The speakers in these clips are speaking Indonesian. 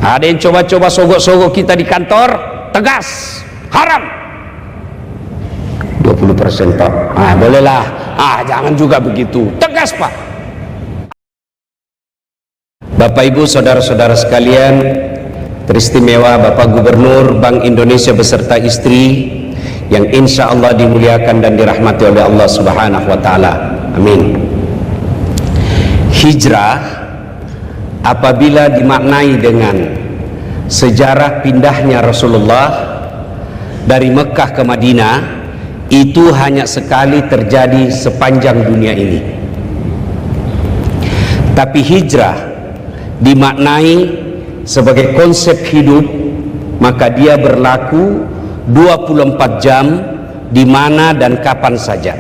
Ada yang coba-coba sogok-sogok kita di kantor, tegas, haram. 20% Pak, bolehlah. Jangan juga begitu, tegas Pak. Bapak Ibu saudara-saudara sekalian, teristimewa Bapak Gubernur Bank Indonesia beserta istri yang insya Allah dimuliakan dan dirahmati oleh Allah Subhanahu wa Ta'ala, amin. Hijrah apabila dimaknai dengan sejarah pindahnya Rasulullah dari Mekah ke Madinah, itu hanya sekali terjadi sepanjang dunia ini. Tapi hijrah dimaknai sebagai konsep hidup, maka dia berlaku 24 jam di mana dan kapan saja.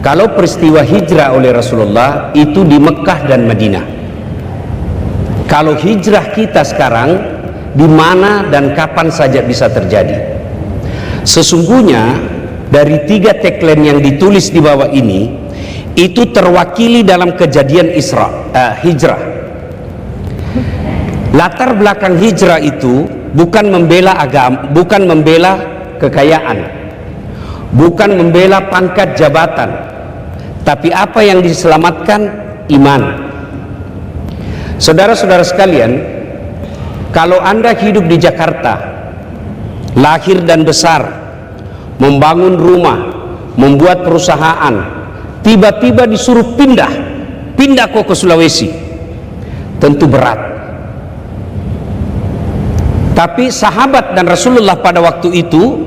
Kalau peristiwa hijrah oleh Rasulullah itu di Mekah dan Madinah. Kalau hijrah kita sekarang di mana dan kapan saja bisa terjadi. Sesungguhnya dari 3 tagline yang ditulis di bawah ini itu terwakili dalam kejadian hijrah. Latar belakang hijrah itu bukan membela agama, bukan membela kekayaan, bukan membela pangkat jabatan, tapi apa yang diselamatkan? Iman. Saudara-saudara sekalian, kalau Anda hidup di Jakarta, lahir dan besar, membangun rumah, membuat perusahaan, tiba-tiba disuruh pindah ke Sulawesi, tentu berat. Tapi sahabat dan Rasulullah pada waktu itu,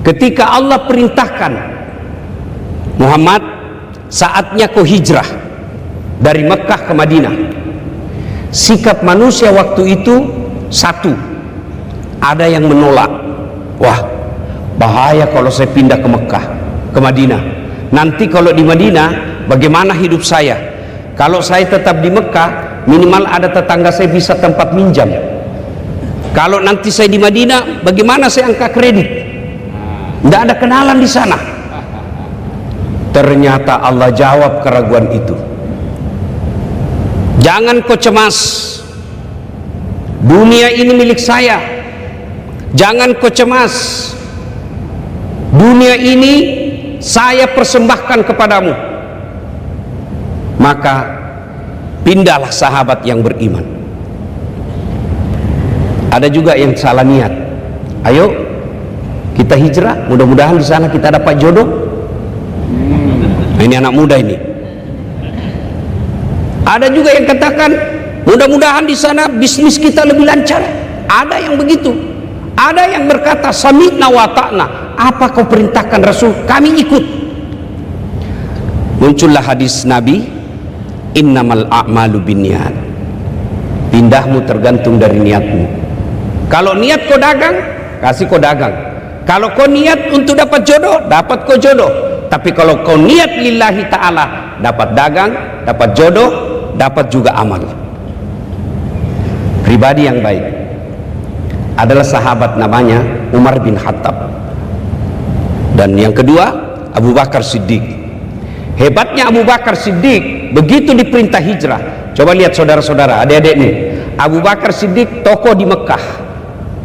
ketika Allah perintahkan, Muhammad, saatnya kau hijrah dari Mekah ke Madinah, sikap manusia waktu itu satu, ada yang menolak. Wah, bahaya kalau saya pindah ke Mekah, ke Madinah. Nanti kalau di Madinah, bagaimana hidup saya? Kalau saya tetap di Mekah, minimal ada tetangga saya bisa tempat minjam. Kalau nanti saya di Madinah, bagaimana saya angkat kredit? Tidak ada kenalan di sana. Ternyata Allah jawab keraguan itu. Jangan kau cemas, dunia ini milik saya. Jangan kau cemas, dunia ini saya persembahkan kepadamu. Maka pindahlah sahabat yang beriman. Ada juga yang salah niat. Ayo kita hijrah, mudah-mudahan di sana kita dapat jodoh. Ini anak muda ini. Ada juga yang katakan, mudah-mudahan di sana bisnis kita lebih lancar. Ada yang begitu. Ada yang berkata, sami'na wa ta'na. Apa kau perintahkan Rasul, kami ikut. Muncullah hadis Nabi, innamal a'malu binniyat. Pindahmu tergantung dari niatmu. Kalau niat kau dagang, kasih kau dagang. Kalau kau niat untuk dapat jodoh, dapat kau jodoh. Tapi kalau kau niat lillahi ta'ala, dapat dagang, dapat jodoh, dapat juga amal. Pribadi yang baik adalah sahabat namanya Umar bin Khattab, dan yang kedua Abu Bakar Siddiq. Hebatnya Abu Bakar Siddiq, begitu diperintah hijrah. Coba lihat saudara-saudara, adik-adik nih. Abu Bakar Siddiq tokoh di Mekah,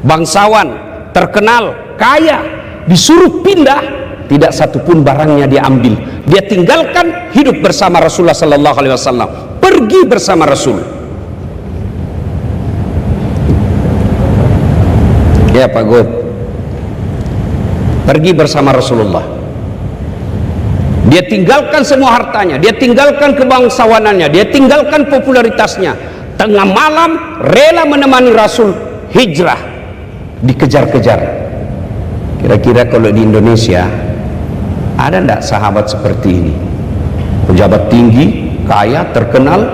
bangsawan, terkenal, kaya, disuruh pindah, tidak satupun barangnya dia ambil. Dia tinggalkan, hidup bersama Rasulullah sallallahu alaihi wasallam, pergi bersama Rasul. Ya Pak God, pergi bersama Rasulullah. Dia tinggalkan semua hartanya, dia tinggalkan kebangsawanannya, dia tinggalkan popularitasnya. Tengah malam rela menemani Rasul hijrah, dikejar-kejar. Kira-kira kalau di Indonesia ada enggak sahabat seperti ini? Pejabat tinggi, kaya, terkenal,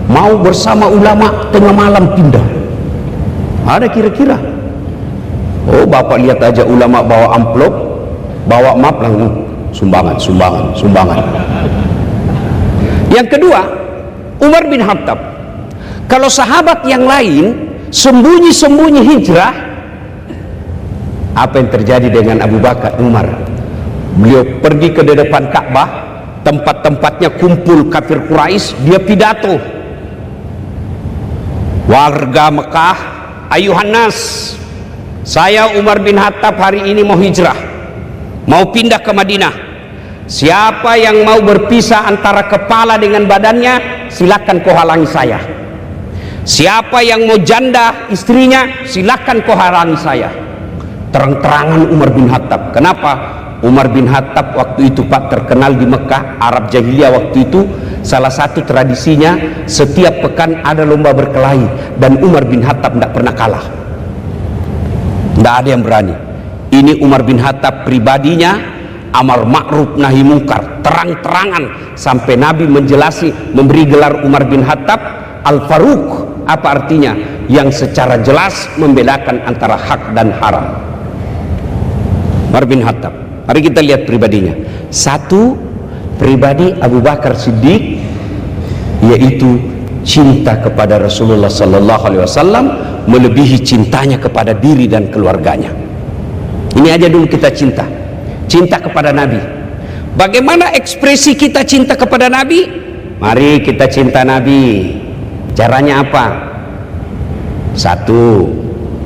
mau bersama ulama tengah malam pindah. Ada kira-kira? Oh, Bapak lihat aja ulama bawa amplop, bawa map, langsung sumbangan. Yang kedua, Umar bin Khattab. Kalau sahabat yang lain sembunyi-sembunyi hijrah, apa yang terjadi dengan Abu Bakar, Umar? Beliau pergi ke depan Ka'bah, tempat-tempatnya kumpul kafir Quraisy, dia pidato. warga Mekah, ayuhan nas, saya Umar bin Khattab hari ini mau hijrah, mau pindah ke Madinah. Siapa yang mau berpisah antara kepala dengan badannya, silakan kau halangi saya. Siapa yang mau janda istrinya, silakan kau halangi saya. Terang-terangan Umar bin Khattab. Kenapa? Umar bin Khattab waktu itu Pak terkenal di Mekah, Arab Jahiliyah waktu itu. Salah satu tradisinya setiap pekan ada lomba berkelahi, dan Umar bin Khattab tidak pernah kalah. Tidak ada yang berani. Ini Umar bin Khattab pribadinya, amar ma'ruf nahi mungkar, terang-terangan, sampai Nabi menjelasi, memberi gelar Umar bin Khattab Al-Faruq. Apa artinya? Yang secara jelas membedakan antara hak dan haram. Umar bin Khattab. Mari kita lihat pribadinya. Satu, pribadi Abu Bakar Siddiq, yaitu cinta kepada Rasulullah sallallahu alaihi wasallam melebihi cintanya kepada diri dan keluarganya. Ini aja dulu kita cinta. Cinta kepada Nabi. Bagaimana ekspresi kita cinta kepada Nabi? Mari kita cinta Nabi. Caranya apa? Satu,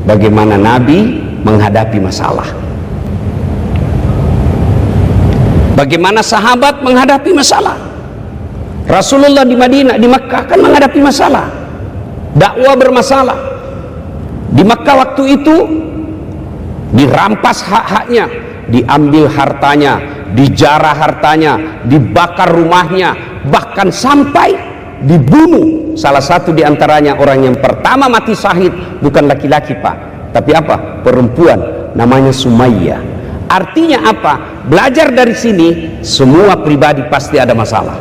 bagaimana Nabi menghadapi masalah. Bagaimana sahabat menghadapi masalah. Rasulullah di Madinah, di Makkah kan menghadapi masalah. Dakwah bermasalah. Di Makkah waktu itu dirampas hak-haknya, diambil hartanya, dijarah hartanya, dibakar rumahnya, bahkan sampai dibunuh. Salah satu diantaranya, orang yang pertama mati syahid, bukan laki-laki Pak, tapi apa? Perempuan, namanya Sumayyah. Artinya apa? Belajar dari sini, semua pribadi pasti ada masalah.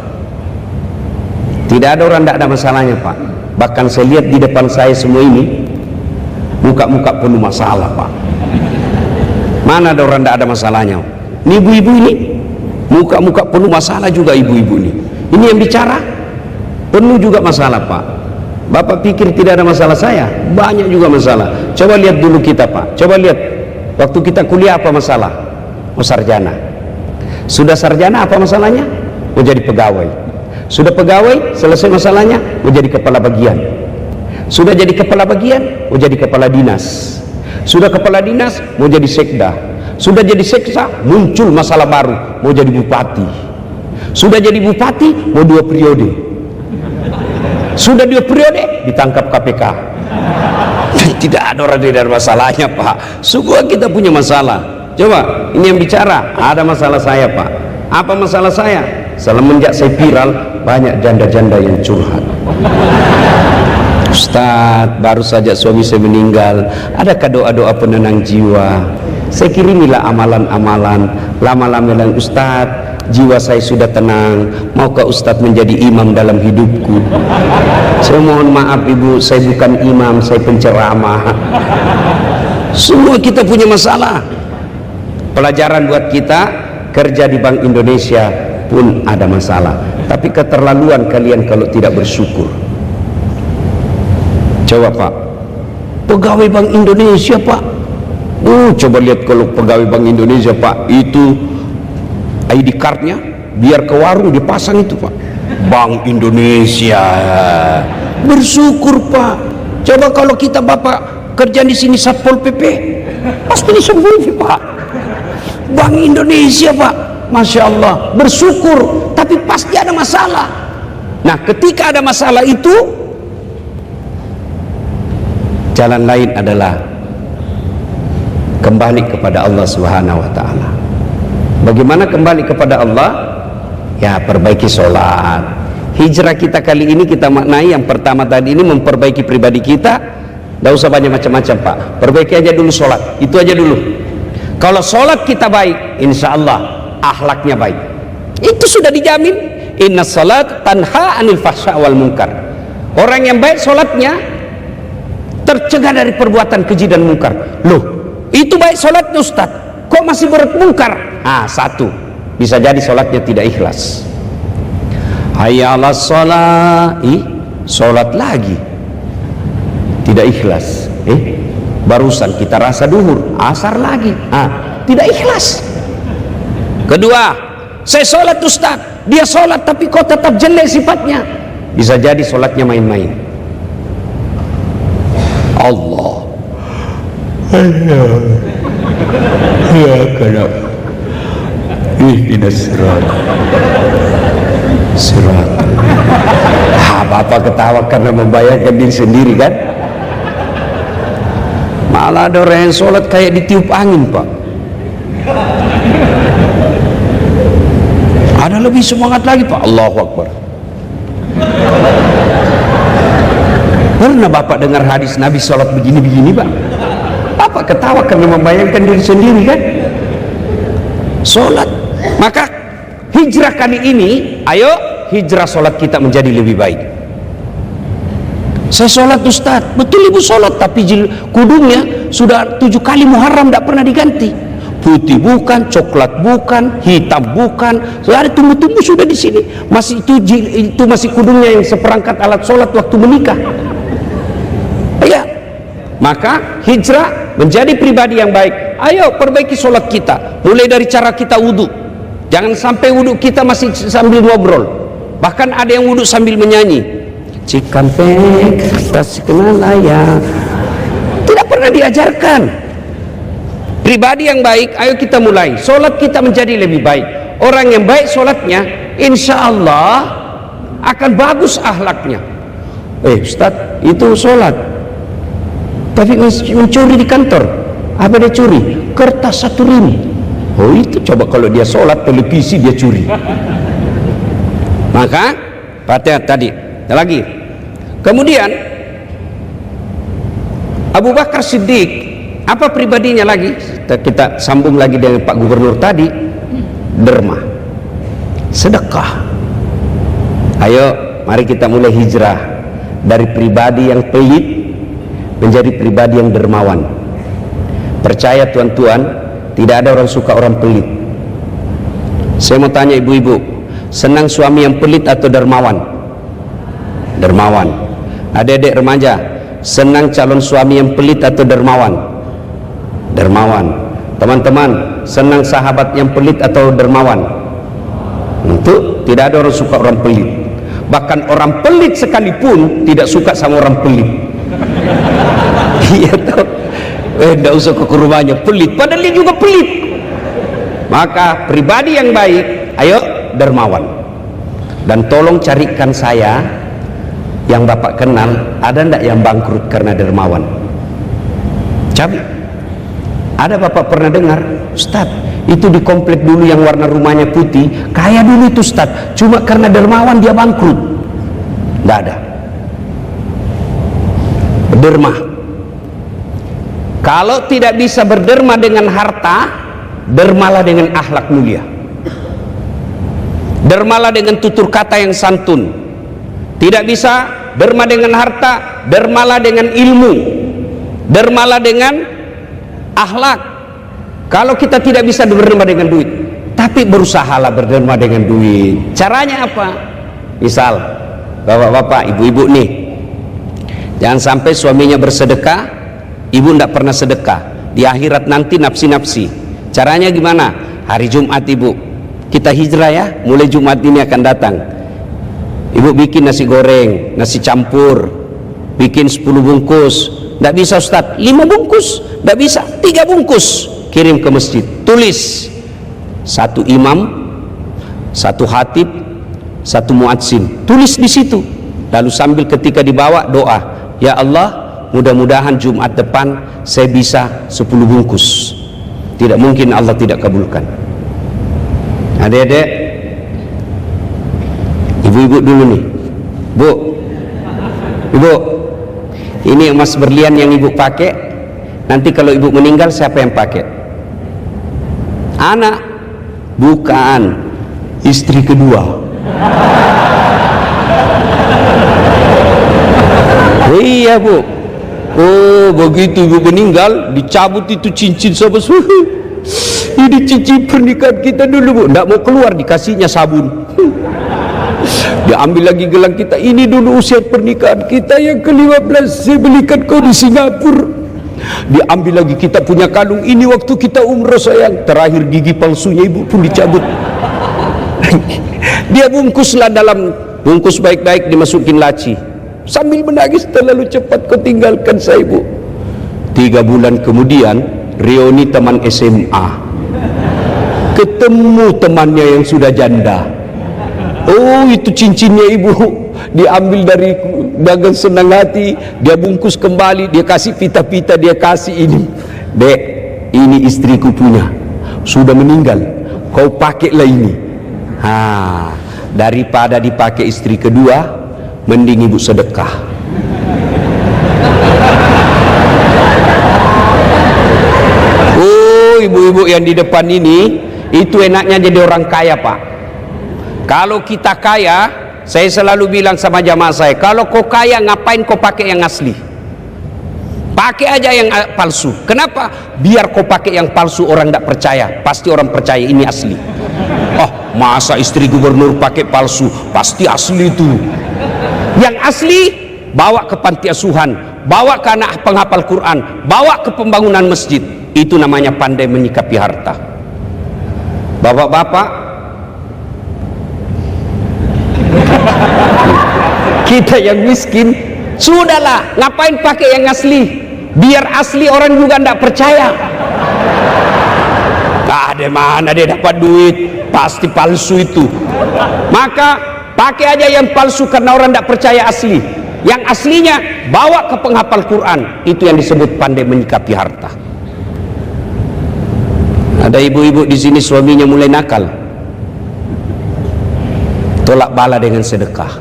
Tidak ada orang tidak ada masalahnya Pak. Bahkan saya lihat di depan saya semua ini, muka-muka penuh masalah Pak. Mana ada orang tidak ada masalahnya? Ini ibu-ibu ini, muka-muka penuh masalah juga ibu-ibu ini. Ini yang bicara, penuh juga masalah Pak. Bapak pikir tidak ada masalah saya? Banyak juga masalah. Coba lihat dulu kita Pak. Coba lihat, waktu kita kuliah apa masalah? Mau sarjana. Sudah sarjana apa masalahnya? Mau jadi pegawai. Sudah pegawai, selesai masalahnya, mau jadi kepala bagian. Sudah jadi kepala bagian, mau jadi kepala dinas. Sudah kepala dinas, mau jadi sekda. Sudah jadi sekda, muncul masalah baru, mau jadi bupati. Sudah jadi bupati, mau 2 periode. Sudah 2 periode, ditangkap KPK. Tidak ada orang tidak ada masalahnya Pak. Semua kita punya masalah. Coba, ini yang bicara, ada masalah saya Pak. Apa masalah saya? Semenjak saya viral, banyak janda-janda yang curhat. Ustadz, baru saja suami saya meninggal, adakah doa-doa penenang jiwa? Saya kirimilah amalan-amalan. Lama-lama bilang, Ustadz, jiwa saya sudah tenang, maukah Ustadz menjadi imam dalam hidupku? Saya mohon maaf Ibu, saya bukan imam, saya penceramah. Semua kita punya masalah. Pelajaran buat kita, kerja di Bank Indonesia pun ada masalah. Tapi keterlaluan kalian kalau tidak bersyukur. Coba Pak, pegawai Bank Indonesia Pak, coba lihat kalau pegawai Bank Indonesia Pak, itu ID cardnya biar ke warung dipasang itu Pak, Bank Indonesia. Bersyukur Pak. Coba kalau kita Bapak kerja di sini Satpol PP, pasti disembunyi Pak, Bank Indonesia Pak. Masya Allah, bersyukur, tapi pasti ada masalah. Nah, ketika ada masalah itu, jalan lain adalah kembali kepada Allah Subhanahu wa Ta'ala. Bagaimana kembali kepada Allah? Ya, perbaiki sholat. Hijrah kita kali ini kita maknai yang pertama tadi ini memperbaiki pribadi kita. Tidak usah banyak macam-macam Pak, perbaiki aja dulu sholat, itu aja dulu. Kalau sholat kita baik, insya Allah akhlaknya baik, itu sudah dijamin. Inna salat tanha anil fahsya wal munkar. Orang yang baik sholatnya tercegah dari perbuatan keji dan mungkar. Loh, itu baik sholatnya Ustaz, kok masih bermungkar? Satu, bisa jadi sholatnya tidak ikhlas. Hayya ala sholat, sholat lagi tidak ikhlas. Barusan kita rasa duhur, asar lagi, tidak ikhlas. Kedua, saya sholat Ustaz, dia sholat tapi kok tetap jelek sifatnya. Bisa jadi sholatnya main-main. Allah. Ya kenapa? Ihdinas sirat. Bapak ketawa karena membayangkan diri sendiri kan? Malah ada orang yang sholat kayak ditiup angin, Pak. Ada lebih semangat lagi, Pak. Allahu Akbar. Pernah Bapak dengar hadis Nabi sholat begini-begini, Pak? Bapak ketawa karena membayangkan diri sendiri kan? Sholat. Maka hijrah kali ini, ayo hijrah sholat kita menjadi lebih baik. Saya sholat Ustaz, betul ibu sholat, tapi kudungnya sudah 7 kali Muharram tidak pernah diganti. Putih bukan, coklat bukan, hitam bukan, sudah ada tumbuh-tumbuh sudah di sini. Masih itu masih kudungnya yang seperangkat alat sholat waktu menikah. Ya, maka hijrah menjadi pribadi yang baik. Ayo perbaiki sholat kita, mulai dari cara kita wudhu. Jangan sampai wudhu kita masih sambil ngobrol. Bahkan ada yang wudhu sambil menyanyi. Cikampek Tasikmalaya. Tidak pernah diajarkan. Pribadi yang baik, ayo kita mulai. Sholat kita menjadi lebih baik. Orang yang baik sholatnya, insya Allah akan bagus akhlaknya. Ustaz, itu sholat, tapi mencuri di kantor. Apa dia curi? Kertas 1 rim. Oh itu coba kalau dia sholat televisi dia curi. Maka Fatihah tadi. Lagi. Kemudian Abu Bakar Siddiq, apa pribadinya lagi? Kita sambung lagi dengan Pak Gubernur tadi. Derma, sedekah. Ayo mari kita mulai hijrah dari pribadi yang pelit menjadi pribadi yang dermawan. Percaya tuan-tuan, tidak ada orang suka orang pelit. Saya mau tanya ibu-ibu, senang suami yang pelit atau dermawan? Dermawan. Adik-adik remaja, senang calon suami yang pelit atau dermawan? Dermawan. Teman-teman, senang sahabat yang pelit atau dermawan? Untuk tidak ada orang suka orang pelit. Bahkan orang pelit sekalipun tidak suka sama orang pelit. Iya toh. Tidak usah ke rumahnya, pelit, padahal dia juga pelit. Maka pribadi yang baik, ayo dermawan. Dan tolong carikan saya yang Bapak kenal, ada ndak yang bangkrut karena dermawan? Cari. Ada Bapak pernah dengar, Ustaz, itu di komplek dulu yang warna rumahnya putih, kaya dulu itu Ustaz, cuma karena dermawan dia bangkrut. Nggak ada. Berderma. Kalau tidak bisa berderma dengan harta, dermalah dengan akhlak mulia. Dermalah dengan tutur kata yang santun. Tidak bisa derma dengan harta, dermalah dengan ilmu, dermalah dengan akhlak. Kalau kita tidak bisa berderma dengan duit, tapi berusahalah berderma dengan duit. Caranya apa? Misal bapak-bapak, ibu-ibu nih, jangan sampai suaminya bersedekah, ibu tidak pernah sedekah. Di akhirat nanti nafsi-nafsi. Caranya gimana? Hari Jumat ibu, kita hijrah ya, mulai Jumat ini akan datang. Ibu bikin nasi goreng, nasi campur, bikin 10 bungkus. Tidak bisa Ustaz, 5 bungkus. Tidak bisa, 3 bungkus. Kirim ke masjid. Tulis 1 imam, 1 khatib, 1 muadzin. Tulis di situ. Lalu sambil ketika dibawa doa, ya Allah, mudah-mudahan Jumat depan saya bisa 10 bungkus. Tidak mungkin Allah tidak kabulkan. Adik-adik, ibu-ibu dulu nih, Bu, ibu, ini emas berlian yang ibu pakai, nanti kalau ibu meninggal siapa yang pakai? Anak? Bukan, istri kedua. Iya Bu. Oh begitu ibu meninggal, dicabut itu cincin sama suhu. Ini cincin pernikahan kita dulu Bu, tidak mau keluar, dikasihnya sabun. Diambil lagi gelang kita, ini dulu usia pernikahan kita yang ke-15, saya belikan kau di Singapura. Diambil lagi kita punya kalung, ini waktu kita umroh sayang. Terakhir gigi palsunya ibu pun dicabut. Dia bungkuslah dalam bungkus baik-baik, dimasukin laci. sambil menangis, terlalu cepat kau tinggalkan saya, ibu. 3 bulan kemudian reuni teman SMA, ketemu temannya yang sudah janda. Oh, itu cincinnya ibu diambil dari dagang senang hati, dia bungkus kembali, dia kasih pita-pita, dia kasih ini. Dek, ini istriku punya, sudah meninggal, kau pakailah ini. Daripada dipakai istri kedua, mending ibu sedekah. Oh, ibu-ibu yang di depan ini, itu enaknya jadi orang kaya, Pak. Kalau kita kaya, saya selalu bilang sama jamaah saya, kalau kau kaya ngapain kau pakai yang asli? Pakai aja yang palsu. Kenapa? Biar kau pakai yang palsu orang tidak percaya, pasti orang percaya ini asli. Oh, masa istri gubernur pakai palsu? Pasti asli itu. Yang asli bawa ke panti asuhan, bawa ke anak penghafal Quran, bawa ke pembangunan masjid. Itu namanya pandai menyikapi harta. Bapak-bapak, kita yang miskin, sudahlah, ngapain pakai yang asli? Biar asli orang juga tidak percaya. Ada mana dia dapat duit, pasti palsu itu. Maka pakai aja yang palsu karena orang tidak percaya asli. Yang aslinya bawa ke penghafal Quran. Itu yang disebut pandai menyikapi harta. Ada ibu-ibu di sini suaminya mulai nakal, tolak bala dengan sedekah.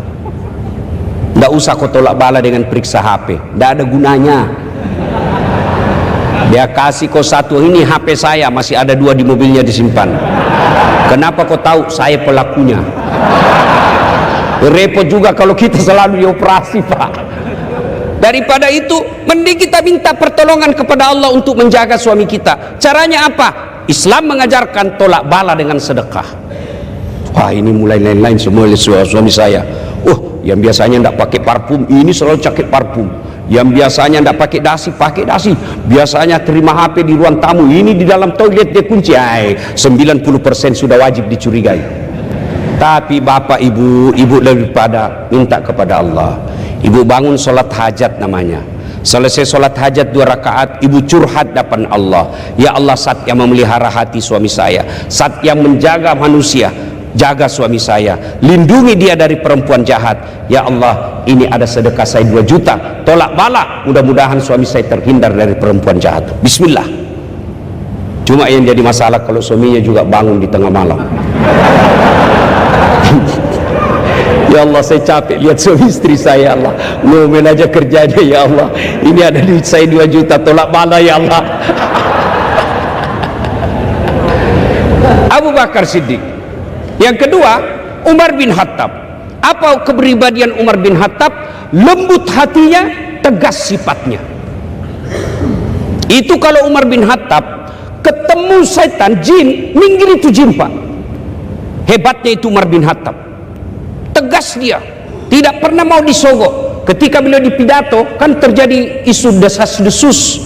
Tidak usah kau tolak bala dengan periksa HP, tidak ada gunanya. Dia kasih kau 1, ini HP saya, masih ada 2 di mobilnya disimpan. Kenapa kau tahu? Saya pelakunya. Repot juga kalau kita selalu dioperasi, Pak. Daripada itu, mending kita minta pertolongan kepada Allah untuk menjaga suami kita. Caranya apa? Islam mengajarkan tolak bala dengan sedekah. Wah, ini mulai lain-lain semua suami saya. Yang biasanya tidak pakai parfum, ini selalu pakai parfum. Yang biasanya tidak pakai dasi. Biasanya terima HP di ruang tamu, ini di dalam toilet dia kunci. 90% sudah wajib dicurigai. Tapi bapak ibu daripada minta kepada Allah, ibu bangun sholat hajat namanya. Selesai sholat hajat 2 rakaat, ibu curhat depan Allah. Ya Allah, saat yang memelihara hati suami saya, saat yang menjaga manusia, jaga suami saya, lindungi dia dari perempuan jahat. Ya Allah, ini ada sedekah saya 2 juta, tolak bala, mudah-mudahan suami saya terhindar dari perempuan jahat. Bismillah. Cuma yang jadi masalah kalau suaminya juga bangun di tengah malam. Ya Allah, saya capek lihat suami istri saya. Allah, ngomen aja kerjanya. Ya Allah, ini ada duit saya 2 juta, tolak bala. Ya Allah. Abu Bakar Siddiq. Yang kedua, Umar bin Khattab. Apa kepribadian Umar bin Khattab? Lembut hatinya, tegas sifatnya. Itu kalau Umar bin Khattab ketemu setan, jin, minggir itu jin, Pak. Hebatnya itu Umar bin Khattab. Tegas dia, tidak pernah mau disogok. Ketika beliau di pidato, kan terjadi isu desas-desus.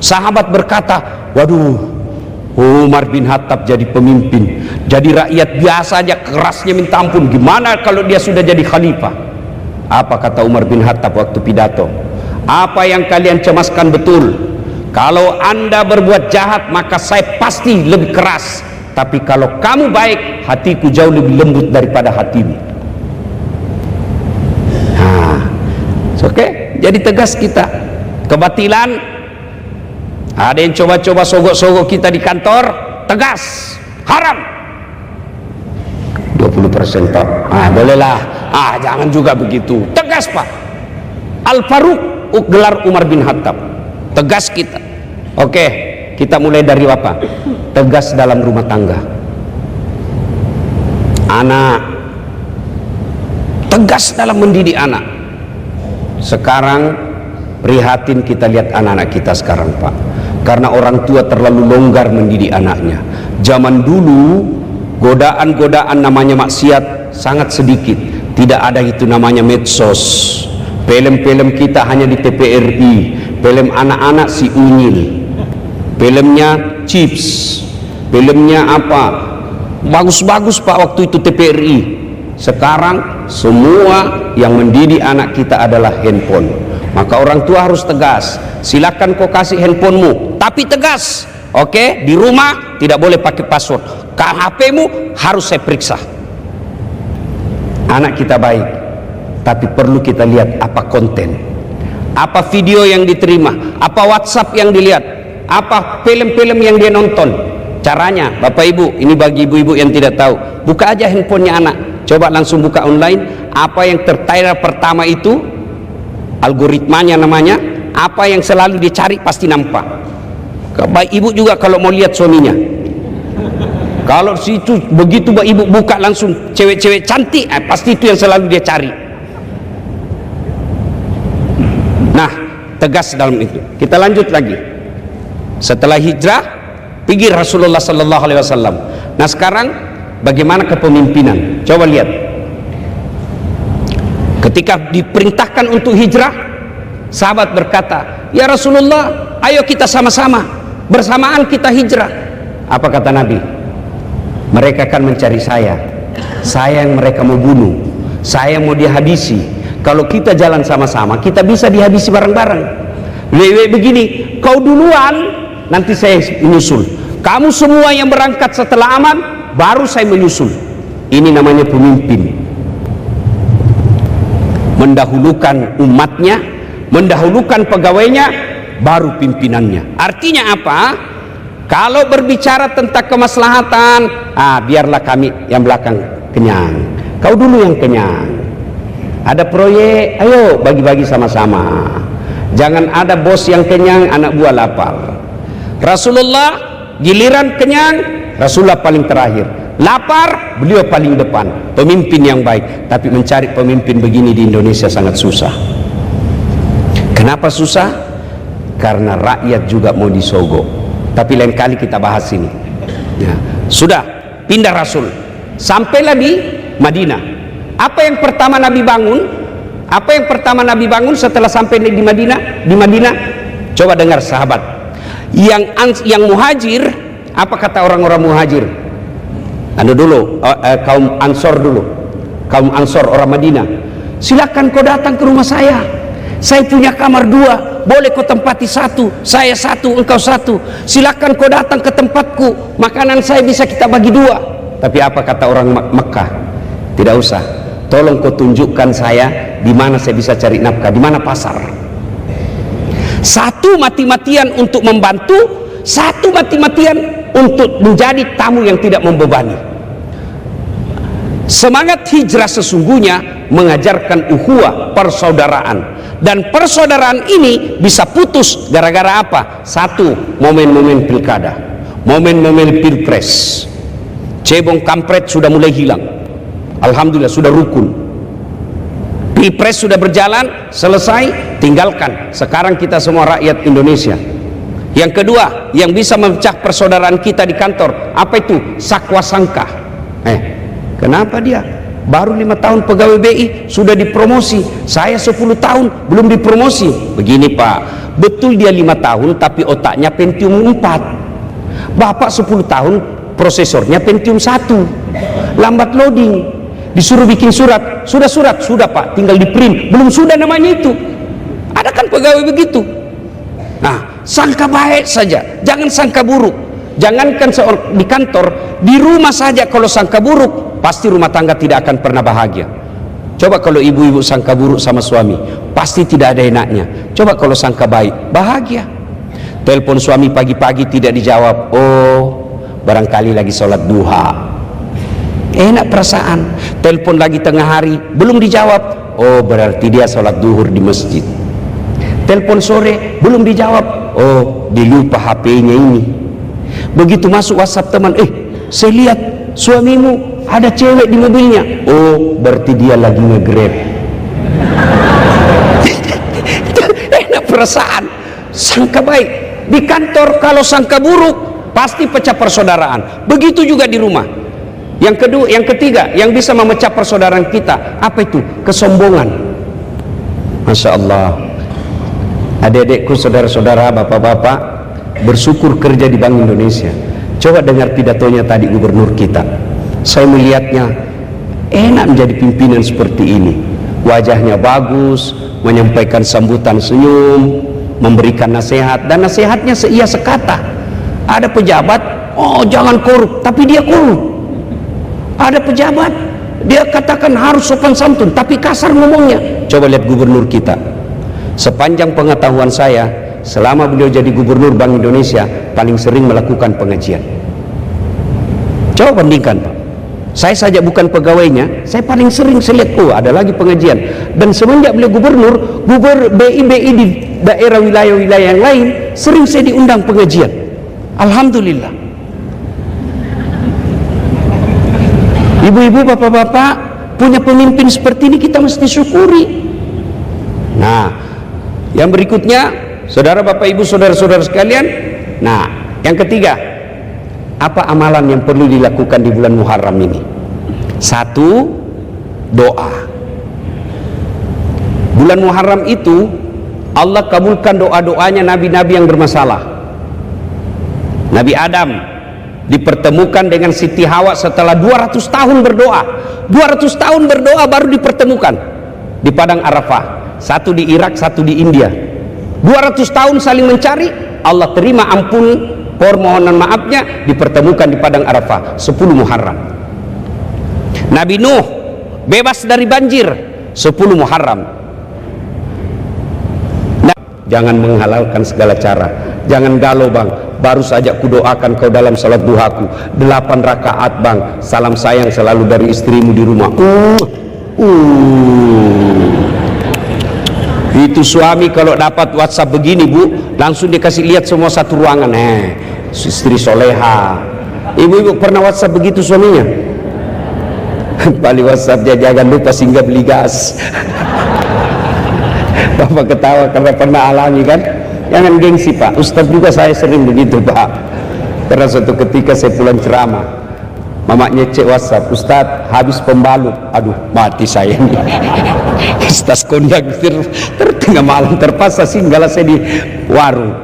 Sahabat berkata, waduh, Umar bin Khattab jadi pemimpin, jadi rakyat biasa aja kerasnya minta ampun, gimana kalau dia sudah jadi khalifah? Apa kata Umar bin Khattab waktu pidato? Apa yang kalian cemaskan betul. Kalau anda berbuat jahat, maka saya pasti lebih keras. Tapi kalau kamu baik, hatiku jauh lebih lembut daripada hatimu. Oke, jadi tegas kita. Kebatilan, ada yang coba-coba sogok-sogok kita di kantor, tegas, haram. 20% Pak, bolehlah. Jangan juga begitu. Tegas Pak. Al-Faruq, gelar Umar bin Khattab. Tegas kita. Oke, kita mulai dari apa? Tegas dalam rumah tangga. Anak, tegas dalam mendidik anak. Sekarang prihatin kita lihat anak-anak kita sekarang, Pak. Karena orang tua terlalu longgar mendidik anaknya. Zaman dulu godaan-godaan namanya maksiat sangat sedikit. Tidak ada itu namanya medsos. Film-film kita hanya di TVRI. Film anak-anak si Unyil. Filmnya Chips. Filmnya apa? Bagus-bagus Pak waktu itu TVRI. Sekarang semua yang mendidik anak kita adalah handphone. Maka orang tua harus tegas. Silakan kau kasih handphonemu, tapi tegas. Oke, di rumah tidak boleh pakai password. HP-mu harus saya periksa. Anak kita baik, tapi perlu kita lihat apa konten, apa video yang diterima, apa WhatsApp yang dilihat, apa film-film yang dia nonton. Caranya, Bapak Ibu, ini bagi ibu-ibu yang tidak tahu, buka aja handphonenya anak, coba langsung buka online. Apa yang tertera pertama itu algoritmanya namanya, apa yang selalu dicari pasti nampak. Baik ibu juga kalau mau lihat suaminya, kalau situ begitu Bapak Ibu buka langsung cewek-cewek cantik, pasti itu yang selalu dia cari. Nah, tegas dalam itu. Kita lanjut lagi. Setelah hijrah, pergi Rasulullah sallallahu alaihi wasallam. Nah, sekarang bagaimana kepemimpinan? Coba lihat. Ketika diperintahkan untuk hijrah, sahabat berkata, "Ya Rasulullah, ayo kita sama-sama, bersamaan kita hijrah." Apa kata Nabi? Mereka akan mencari saya yang mereka mau bunuh, saya yang mau dihabisi. Kalau kita jalan sama-sama, kita bisa dihabisi bareng-bareng. Begini, kau duluan, nanti saya menyusul. Kamu semua yang berangkat setelah aman, baru saya menyusul. Ini namanya pemimpin. Mendahulukan umatnya, mendahulukan pegawainya, baru pimpinannya. Artinya apa? Kalau berbicara tentang kemaslahatan, biarlah kami yang belakang kenyang, kau dulu yang kenyang. Ada proyek, ayo bagi-bagi sama-sama. Jangan ada bos yang kenyang, anak buah lapar. Rasulullah giliran kenyang, Rasulullah paling terakhir. Lapar, beliau paling depan. Pemimpin yang baik. Tapi mencari pemimpin begini di Indonesia sangat susah. Kenapa susah? Karena rakyat juga mau disogok. Tapi lain kali kita bahas ini. Ya. Sudah pindah Rasul, sampailah di Madinah. Apa yang pertama Nabi bangun? Apa yang pertama Nabi bangun setelah sampai di Madinah? Di Madinah, coba dengar sahabat. Yang muhajir, apa kata orang-orang muhajir? Anu dulu, kaum Ansor dulu, kaum Ansor orang Madinah. Silakan kau datang ke rumah saya punya kamar 2, boleh kau tempati 1, saya 1, engkau 1. Silakan kau datang ke tempatku, makanan saya bisa kita bagi 2. Tapi apa kata orang Mekah? Tidak usah, tolong kau tunjukkan saya di mana saya bisa cari nafkah, di mana pasar. Satu mati-matian untuk membantu, satu mati-matian untuk menjadi tamu yang tidak membebani. Semangat hijrah sesungguhnya mengajarkan ukhuwah, persaudaraan. Dan persaudaraan ini bisa putus gara-gara apa? Satu, momen-momen pilkada, momen-momen pilpres. Cebong kampret sudah mulai hilang, alhamdulillah sudah rukun. Pilpres sudah berjalan, selesai, tinggalkan. Sekarang kita semua rakyat Indonesia. Yang kedua, yang bisa memecah persaudaraan kita di kantor, apa itu? Sakwa sangka. Kenapa dia baru 5 tahun pegawai BI sudah dipromosi, saya 10 tahun belum dipromosi? Begini Pak, betul dia 5 tahun tapi otaknya Pentium 4. Bapak 10 tahun prosesornya Pentium 1, lambat loading, disuruh bikin surat, sudah Pak, tinggal di print, belum sudah namanya itu. Ada kan pegawai begitu. Nah, sangka baik saja, jangan sangka buruk. Jangankan di kantor, di rumah saja kalau sangka buruk, pasti rumah tangga tidak akan pernah bahagia. Coba kalau ibu-ibu sangka buruk sama suami, pasti tidak ada enaknya. Coba kalau sangka baik, bahagia. Telepon suami pagi-pagi tidak dijawab, oh barangkali lagi sholat duha, enak perasaan. Telepon lagi tengah hari, belum dijawab, oh berarti dia sholat duhur di masjid. Telepon sore, belum dijawab, oh dilupa HP-nya ini. Begitu masuk WhatsApp teman, saya lihat suamimu ada cewek di mobilnya, oh berarti dia lagi nge-grab. Enak perasaan. Sangka baik di kantor, kalau sangka buruk pasti pecah persaudaraan. Begitu juga di rumah. Yang kedua, yang ketiga, yang bisa memecah persaudaraan kita, apa itu? Kesombongan. Masya Allah. Adik-adikku, saudara-saudara, bapak-bapak, bersyukur kerja di Bank Indonesia. Coba dengar pidatonya tadi gubernur kita. Saya melihatnya enak menjadi pimpinan seperti ini. Wajahnya bagus, menyampaikan sambutan senyum, memberikan nasihat, dan nasihatnya seia sekata. Ada pejabat, oh jangan korup, tapi dia korup. Ada pejabat, dia katakan harus sopan santun, tapi kasar ngomongnya. Coba lihat gubernur kita. Sepanjang pengetahuan saya, selama beliau jadi gubernur Bank Indonesia, paling sering melakukan pengajian. Coba bandingkan, Pak. Saya saja bukan pegawainya, saya paling sering lihat, oh ada lagi pengajian. Dan semenjak beliau gubernur BI di daerah wilayah-wilayah yang lain, sering saya diundang pengajian. Alhamdulillah. Ibu-ibu, bapak-bapak, punya pemimpin seperti ini kita mesti syukuri. Nah, yang berikutnya, saudara bapak ibu, saudara-saudara sekalian, nah, yang ketiga, apa amalan yang perlu dilakukan di bulan Muharram ini? Satu, doa. Bulan Muharram itu Allah kabulkan doa-doanya nabi-nabi yang bermasalah. Nabi Adam dipertemukan dengan Siti Hawa setelah 200 tahun berdoa. 200 tahun berdoa baru dipertemukan di padang Arafah. Satu di Irak, satu di India. 200 tahun saling mencari, Allah terima ampun permohonan maafnya, dipertemukan di padang Arafah 10 Muharram. Nabi Nuh bebas dari banjir 10 Muharram. Nah, jangan menghalalkan segala cara. Jangan galau, bang. Baru saja kudoakan kau dalam salat duhaku 8 rakaat, bang. Salam sayang selalu dari istrimu di rumah. Itu suami kalau dapat WhatsApp begini, bu, langsung dikasih lihat semua satu ruangan. Istri soleha. Ibu-ibu pernah WhatsApp begitu suaminya? Paling WhatsApp dia, jangan lupa singgah beli gas. Bapak ketawa karena pernah alami kan? Jangan gengsi, Pak. Ustadz juga saya sering begitu, Pak. Karena suatu ketika saya pulang ceramah, mamanya cek WhatsApp, Ustadz habis pembalut. Aduh, mati saya nih. Ustadz kondaktir tengah malam terpaksa singgahlah saya di warung.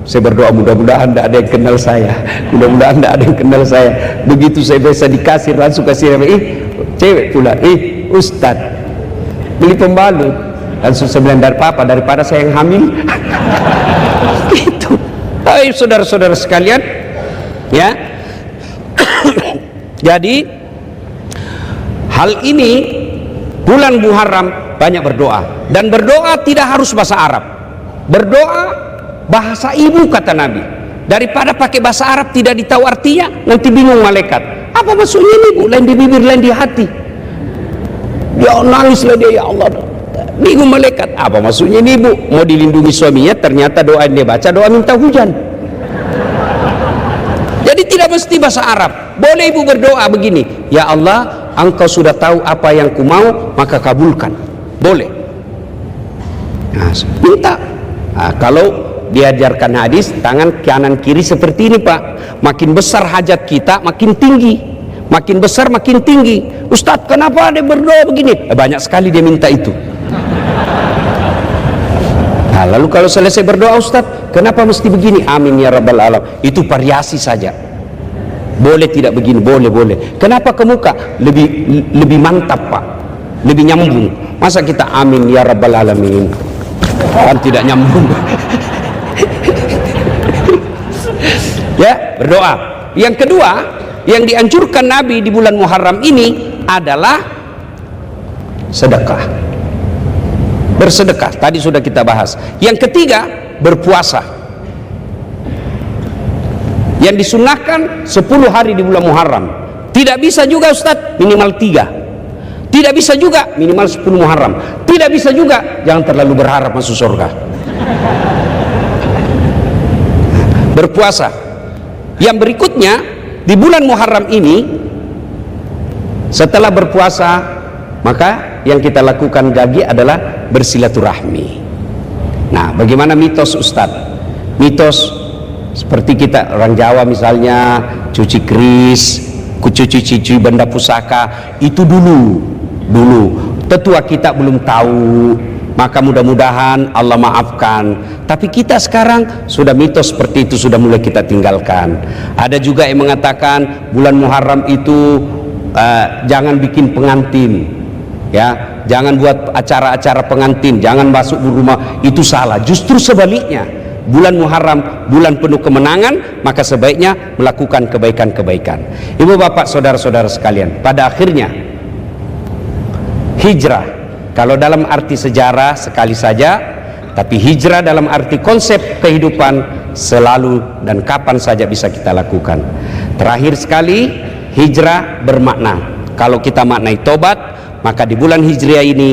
Saya berdoa mudah-mudahan tidak ada yang kenal saya, mudah-mudahan tidak ada yang kenal saya. Begitu saya biasa di kasir, langsung kasir, cewek pula, Ustadz beli pembalut. Langsung saya bilang, daripada saya yang hamil. Itu. Ayo saudara-saudara sekalian, ya. Jadi hal ini bulan Muharram banyak berdoa, dan berdoa tidak harus bahasa Arab. Berdoa bahasa ibu, kata Nabi. Daripada pakai bahasa Arab tidak ditahu artinya, nanti bingung malaikat. Apa maksudnya ini, bu? Lain di bibir, lain di hati. Ya nangislah dia, ya Allah. Bingung malaikat, apa maksudnya ini, bu? Mau dilindungi suaminya, ternyata doa yang dia baca doa minta hujan. Jadi tidak mesti bahasa Arab. Boleh ibu berdoa begini, ya Allah, engkau sudah tahu apa yang ku mau, maka kabulkan. Boleh. Nah, minta. Nah, kalau diajarkan hadis, tangan kanan kiri seperti ini, Pak. Makin besar hajat kita, makin tinggi. Makin besar, makin tinggi. Ustadz, kenapa dia berdoa begini? Banyak sekali dia minta itu. Nah, lalu kalau selesai berdoa, Ustadz, kenapa mesti begini? Amin ya rabbal alam. Itu variasi saja. Boleh tidak begini? Boleh. Kenapa ke muka? Lebih mantap, Pak. Lebih nyambung. Masa kita amin ya rabbal alamin? Kan tidak nyambung. Ya, berdoa. Yang kedua, yang dianjurkan Nabi di bulan Muharram ini adalah sedekah. Bersedekah, tadi sudah kita bahas. Yang ketiga, berpuasa. Yang disunahkan 10 hari di bulan Muharram. Tidak bisa juga, Ustadz, minimal 3. Tidak bisa juga minimal 10 Muharram. Tidak bisa juga, jangan terlalu berharap masuk surga. Berpuasa. Yang berikutnya, di bulan Muharram ini, setelah berpuasa, maka yang kita lakukan lagi adalah bersilaturahmi. Nah, bagaimana mitos, Ustadz? Mitos seperti kita orang Jawa misalnya, cuci keris, cuci benda pusaka, itu dulu tetua kita belum tahu, maka mudah-mudahan Allah maafkan. Tapi kita sekarang sudah mitos seperti itu sudah mulai kita tinggalkan. Ada juga yang mengatakan bulan Muharram itu jangan bikin pengantin, ya, jangan buat acara-acara pengantin, jangan masuk rumah, itu salah. Justru sebaliknya, bulan Muharram bulan penuh kemenangan, maka sebaiknya melakukan kebaikan-kebaikan. Ibu bapak saudara-saudara sekalian, pada akhirnya hijrah kalau dalam arti sejarah sekali saja, tapi hijrah dalam arti konsep kehidupan selalu dan kapan saja bisa kita lakukan. Terakhir sekali, hijrah bermakna, kalau kita maknai tobat, maka di bulan Hijriah ini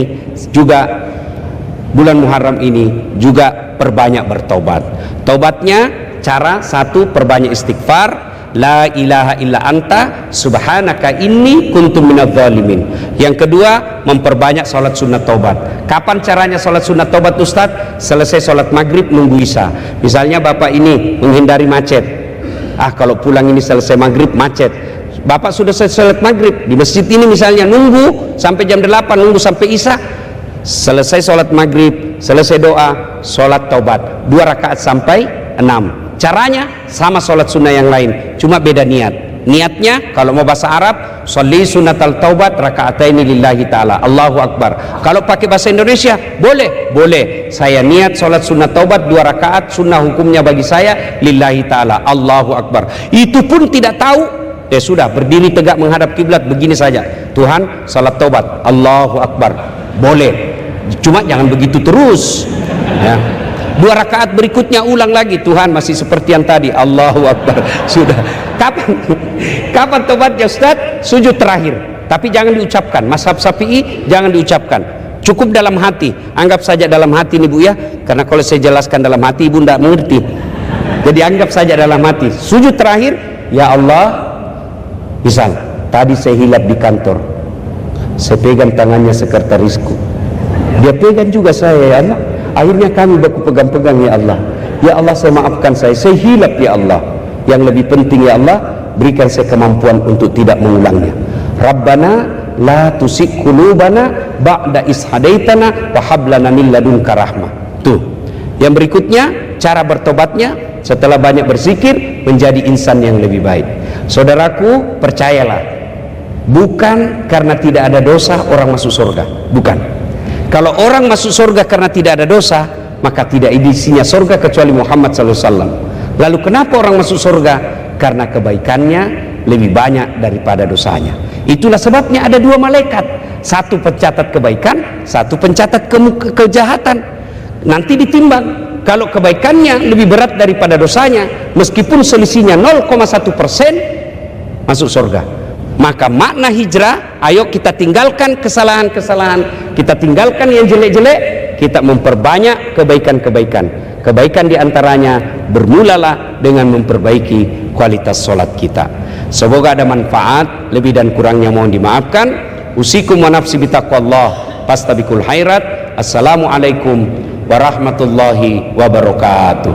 juga, bulan Muharram ini juga perbanyak bertobat. Tobatnya cara satu, perbanyak istighfar, la ilaha illa anta subhanaka inni kuntum minadz zalimin. Yang kedua, memperbanyak sholat sunat tobat. Kapan caranya sholat sunat tobat, Ustadz? Selesai sholat maghrib nunggu isya. Misalnya bapak ini menghindari macet, kalau pulang ini selesai maghrib macet, bapak sudah selesai sholat maghrib di masjid ini misalnya, nunggu sampai jam 8, nunggu sampai isya. Selesai sholat maghrib, selesai doa, sholat taubat 2 rakaat sampai 6. Caranya sama sholat sunnah yang lain, cuma beda niat. Niatnya kalau mau bahasa Arab, sholli sunnatal taubat raka'ataini lillahi ta'ala, Allahu Akbar. Kalau pakai bahasa Indonesia, boleh. Saya niat sholat sunnah taubat 2 rakaat, sunnah hukumnya bagi saya lillahi ta'ala, Allahu Akbar. Itu pun tidak tahu, ya sudah, berdiri tegak menghadap kiblat begini saja, Tuhan sholat taubat, Allahu Akbar, boleh. Cuma jangan begitu terus, ya. 2 rakaat berikutnya ulang lagi, Tuhan masih seperti yang tadi, Allahu Akbar. Sudah. Kapan tobatnya, Ustaz? Sujud terakhir. Tapi jangan diucapkan. Mazhab Syafi'i jangan diucapkan. Cukup dalam hati. Anggap saja dalam hati nih Bu ya. Karena kalau saya jelaskan dalam hati Ibu tidak mengerti. Jadi anggap saja dalam hati. Sujud terakhir, ya Allah, misal tadi saya hilap di kantor, saya pegang tangannya sekretarisku, dia pegang juga saya, ya Allah. Akhirnya kami baku pegang-pegang, ya Allah. Ya Allah, saya maafkan saya hilap, ya Allah. Yang lebih penting, ya Allah, berikan saya kemampuan untuk tidak mengulangnya. Rabbana la tusik qulubana ba'da is hadaitana wa hab lana min ladunka rahmah. Tuh. Yang berikutnya, cara bertobatnya setelah banyak berzikir, menjadi insan yang lebih baik. Saudaraku, percayalah, bukan karena tidak ada dosa orang masuk surga, bukan. Kalau orang masuk surga karena tidak ada dosa, maka tidak isinya surga kecuali Muhammad SAW. Lalu kenapa orang masuk surga? Karena kebaikannya lebih banyak daripada dosanya. Itulah sebabnya ada 2 malaikat, satu pencatat kebaikan, satu pencatat kejahatan. Nanti ditimbang, kalau kebaikannya lebih berat daripada dosanya, meskipun selisihnya 0,1%, masuk surga. Maka makna hijrah, ayo kita tinggalkan kesalahan-kesalahan, kita tinggalkan yang jelek-jelek, kita memperbanyak kebaikan-kebaikan. Kebaikan diantaranya bermulalah dengan memperbaiki kualitas sholat kita. Semoga ada manfaat, lebih dan kurangnya mohon dimaafkan. Usikum wa nafsi bitaqwallah, fastabiqul khairat. Assalamualaikum warahmatullahi wabarakatuh.